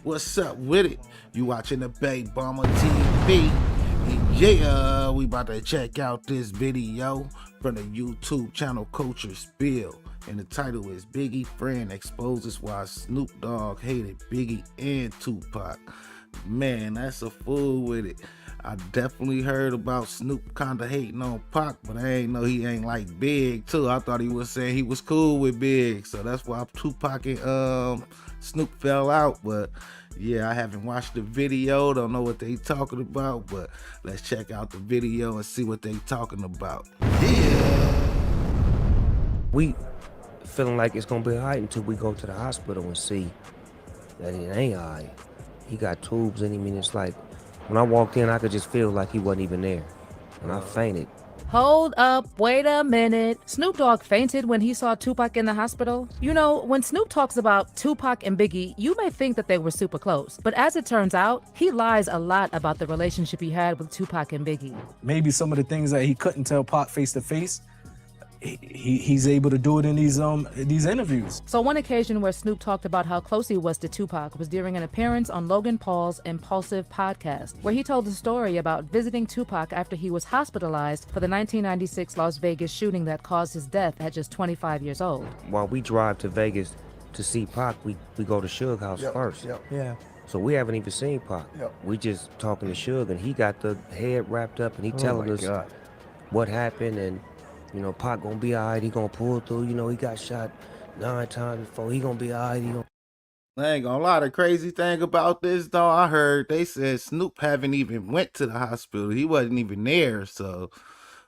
What's up with it? You watching the Bay Bomber TV? And yeah, we about to check out this video from the YouTube channel Culture Spill. And the title is Biggie Friend Exposes Why Snoop Dogg Hated Biggie and Tupac. Man, that's a fool with it. I definitely heard about Snoop kinda hating on Pac, but I ain't know he ain't like Big too. I thought he was saying he was cool with Big, so that's why Tupac and Snoop fell out. But yeah, I haven't watched the video, don't know what they talking about, but let's check out the video and see what they talking about. Yeah. We feeling like it's gonna be all right until we go to the hospital and see that it ain't all right. He got tubes in him, and it's like, when I walked in, I could just feel like he wasn't even there, and I fainted. Hold up, wait a minute. Snoop Dogg fainted when he saw Tupac in the hospital? You know, when Snoop talks about Tupac and Biggie, you may think that they were super close. But as it turns out, he lies a lot about the relationship he had with Tupac and Biggie. Maybe some of the things that he couldn't tell Pac face to face, he's able to do it in these interviews. So one occasion where Snoop talked about how close he was to Tupac was during an appearance on Logan Paul's Impulsive podcast, where he told the story about visiting Tupac after he was hospitalized for the 1996 Las Vegas shooting that caused his death at just 25 years old. While we drive to Vegas to see Pac, we go to Suge House first. Yeah. So we haven't even seen Pac. We just talking to Suge, and he got the head wrapped up, and he telling us what happened, and you know, Pac gonna be all right, he gonna pull through, you know, he got shot 9 times before, he gonna be all right, I ain't gonna lie, the crazy thing about this though, I heard they said Snoop haven't even went to the hospital. He wasn't even there, so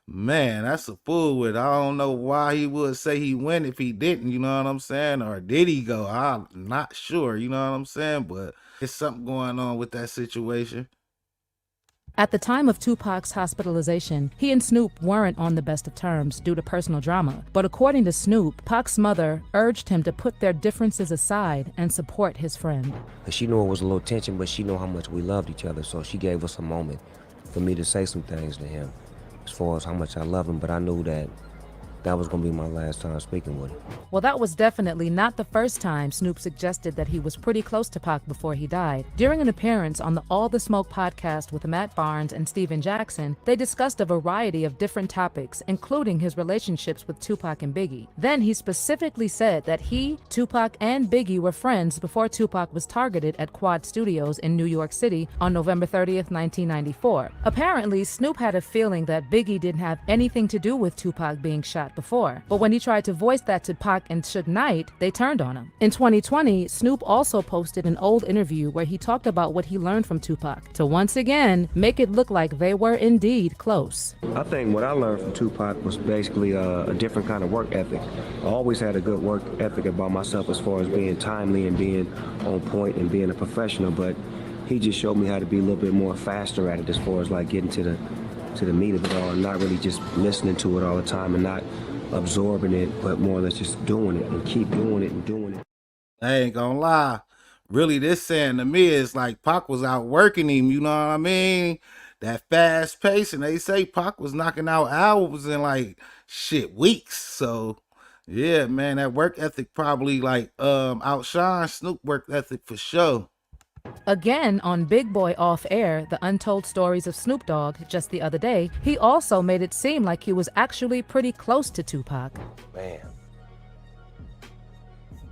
man, that's a fool with it. I don't know why he would say he went if he didn't, you know what I'm saying? Or did he go? I'm not sure, you know what I'm saying? But there's something going on with that situation. At the time of Tupac's hospitalization, he and Snoop weren't on the best of terms due to personal drama. But according to Snoop, Pac's mother urged him to put their differences aside and support his friend. She knew it was a little tension, but she knew how much we loved each other, so she gave us a moment for me to say some things to him as far as how much I love him, but I knew that was gonna be my last time speaking with him. Well, that was definitely not the first time Snoop suggested that he was pretty close to Pac before he died. During an appearance on the All the Smoke podcast with Matt Barnes and Steven Jackson, they discussed a variety of different topics, including his relationships with Tupac and Biggie. Then he specifically said that he, Tupac, and Biggie were friends before Tupac was targeted at Quad Studios in New York City on November 30th, 1994. Apparently, Snoop had a feeling that Biggie didn't have anything to do with Tupac being shot before, but when he tried to voice that to Pac and Suge Knight, they turned on him. In 2020, Snoop also posted an old interview where he talked about what he learned from Tupac to once again make it look like they were indeed close. I think what I learned from Tupac was basically a different kind of work ethic. I always had a good work ethic about myself as far as being timely and being on point and being a professional, but he just showed me how to be a little bit more faster at it as far as like getting to the meat of it all and not really just listening to it all the time and not absorbing it, but more or less just doing it and keep doing it and doing it. I ain't gonna lie. Really, this saying to me is like Pac was outworking him, you know what I mean? That fast pace, and they say Pac was knocking out albums in like weeks. So yeah, man, that work ethic probably like outshine Snoop work ethic for sure. Again, on Big Boy Off Air, the untold stories of Snoop Dogg, just the other day, he also made it seem like he was actually pretty close to Tupac. Man,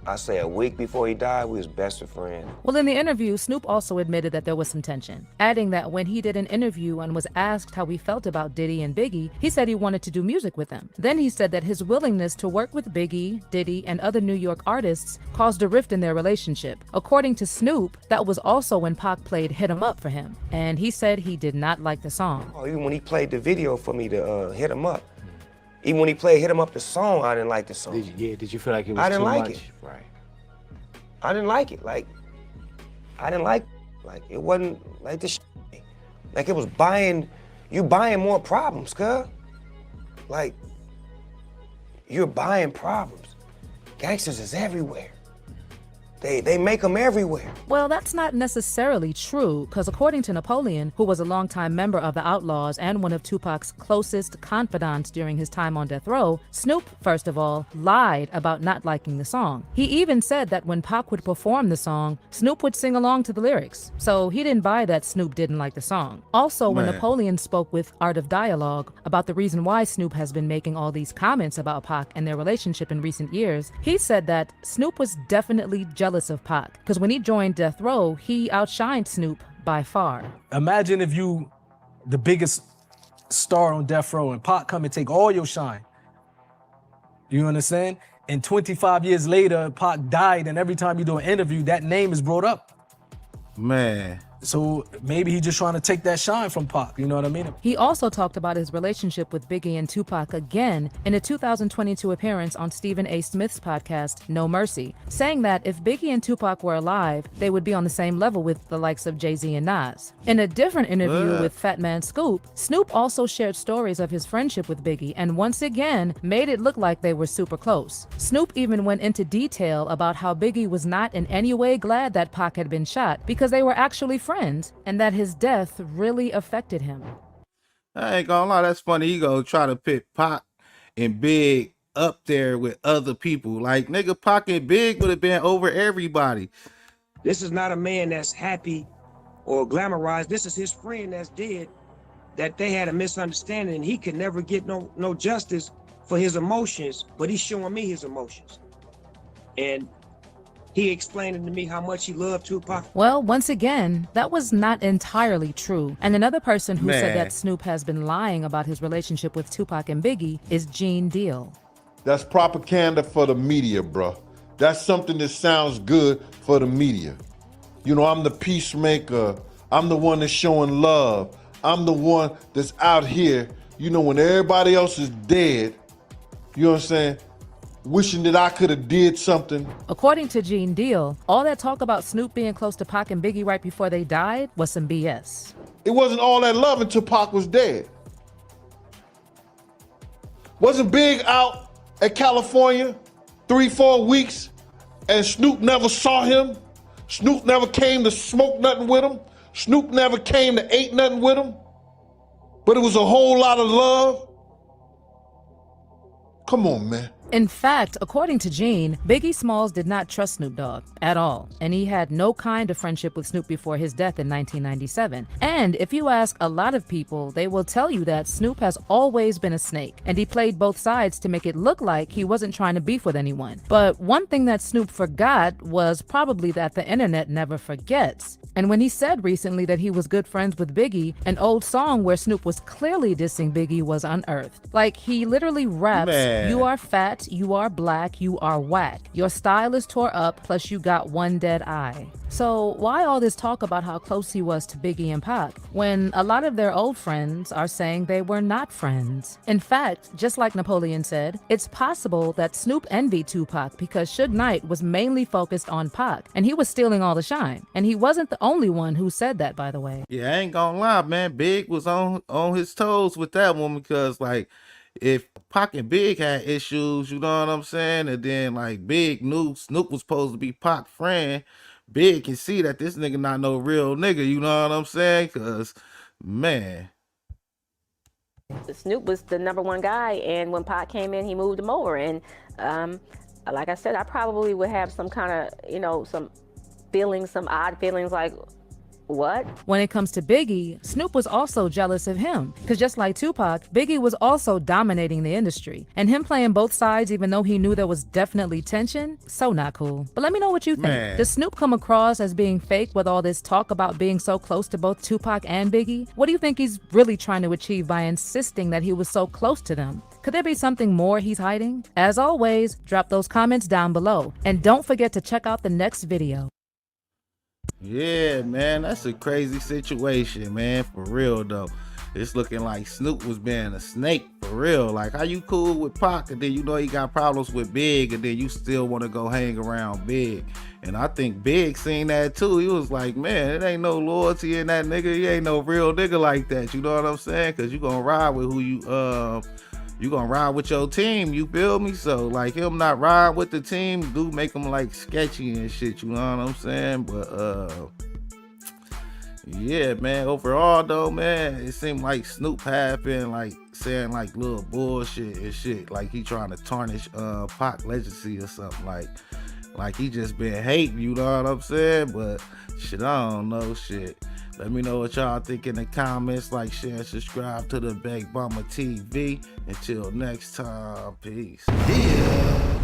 I say a week before he died, we was best of friends. Well, in the interview, Snoop also admitted that there was some tension, adding that when he did an interview and was asked how he felt about Diddy and Biggie, he said he wanted to do music with them. Then he said that his willingness to work with Biggie, Diddy, and other New York artists caused a rift in their relationship. According to Snoop, that was also when Pac played Hit 'Em Up for him, and he said he did not like the song. Oh, even when he played the video for me to Hit 'Em Up, even when he played Hit 'Em Up the song, I didn't like the song. Did you feel like it was I didn't too like much? it. Right. I didn't like it. Like, I didn't like it wasn't like this shit. Like it was you buying more problems, cuz. Like, you're buying problems. Gangsters is everywhere. They make them everywhere. Well, that's not necessarily true, because according to Napoleon, who was a longtime member of the Outlaws and one of Tupac's closest confidants during his time on death row, Snoop, first of all, lied about not liking the song. He even said that when Pac would perform the song, Snoop would sing along to the lyrics. So he didn't buy that Snoop didn't like the song. Also, when Napoleon spoke with Art of Dialogue about the reason why Snoop has been making all these comments about Pac and their relationship in recent years, he said that Snoop was definitely jealous of Pac, because when he joined Death Row, he outshined Snoop by far. Imagine if you, the biggest star on Death Row, and Pac come and take all your shine. You understand? And 25 years later, Pac died, and every time you do an interview, that name is brought up. Man. So maybe he's just trying to take that shine from Pac, you know what I mean? He also talked about his relationship with Biggie and Tupac again in a 2022 appearance on Stephen A. Smith's podcast, No Mercy, saying that if Biggie and Tupac were alive, they would be on the same level with the likes of Jay-Z and Nas. In a different interview with Fat Man Scoop, Snoop also shared stories of his friendship with Biggie and once again made it look like they were super close. Snoop even went into detail about how Biggie was not in any way glad that Pac had been shot because they were actually friends, and that his death really affected him. I ain't gonna lie, that's funny. He gonna try to put Pac and Big up there with other people. Like, nigga, Pac and Big would have been over everybody. This is not a man that's happy or glamorized. This is his friend that's dead, that they had a misunderstanding, and he could never get no justice for his emotions, but he's showing me his emotions. And he explained to me how much he loved Tupac. Well, once again, that was not entirely true. And another person who said that Snoop has been lying about his relationship with Tupac and Biggie is Gene Deal. That's propaganda for the media, bro. That's something that sounds good for the media. You know, I'm the peacemaker. I'm the one that's showing love. I'm the one that's out here, you know, when everybody else is dead, you know what I'm saying? Wishing that I could have did something. According to Gene Deal, all that talk about Snoop being close to Pac and Biggie right before they died was some BS. It wasn't all that love until Pac was dead. Wasn't Big out at California 3-4 weeks and Snoop never saw him? Snoop never came to smoke nothing with him? Snoop never came to eat nothing with him? But it was a whole lot of love? Come on, man. In fact, according to Gene, Biggie Smalls did not trust Snoop Dogg at all, and he had no kind of friendship with Snoop before his death in 1997. And if you ask a lot of people, they will tell you that Snoop has always been a snake, and he played both sides to make it look like he wasn't trying to beef with anyone. But one thing that Snoop forgot was probably that the internet never forgets. And when he said recently that he was good friends with Biggie, an old song where Snoop was clearly dissing Biggie was unearthed. Like, he literally raps, "You are fat, you are black, you are whack. Your style is tore up, plus you got one dead eye." So why all this talk about how close he was to Biggie and Pac, when a lot of their old friends are saying they were not friends? In fact, just like Napoleon said, it's possible that Snoop envied Tupac because Suge Knight was mainly focused on Pac, and he was stealing all the shine. And he wasn't the only one who said that, by the way. Yeah, I ain't gonna lie, man. Big was on his toes with that one because, like, if Pac and Big had issues, you know what I'm saying? And then, like, Big knew Snoop was supposed to be Pac's friend. Big can see that this nigga not no real nigga, you know what I'm saying? Because, man. Snoop was the #1 guy, and when Pac came in, he moved him over. And like I said, I probably would have some kind of, you know, some feelings, some odd feelings like, what? When it comes to Biggie, Snoop was also jealous of him. Because just like Tupac, Biggie was also dominating the industry. And him playing both sides, even though he knew there was definitely tension, so not cool. But let me know what you think. Man. Does Snoop come across as being fake with all this talk about being so close to both Tupac and Biggie? What do you think he's really trying to achieve by insisting that he was so close to them? Could there be something more he's hiding? As always, drop those comments down below. And don't forget to check out the next video. Yeah, man, that's a crazy situation, man, for real, though. It's looking like Snoop was being a snake, for real. Like, how you cool with Pac, and then you know he got problems with Big, and then you still want to go hang around Big. And I think Big seen that, too. He was like, man, it ain't no loyalty in that nigga. He ain't no real nigga like that, you know what I'm saying? Because you gonna ride with who you gonna ride with your team, you feel me? So like him not riding with the team do make him like sketchy and shit, you know what I'm saying? But yeah, man, overall though, man, it seemed like Snoop had been like saying like little bullshit and shit, like he trying to tarnish Pac legacy or something, like he just been hating, you know what I'm saying? But shit, I don't know, shit. Let me know what y'all think in the comments. Like, share, subscribe to the Big Mama TV. Until next time, peace. Yeah.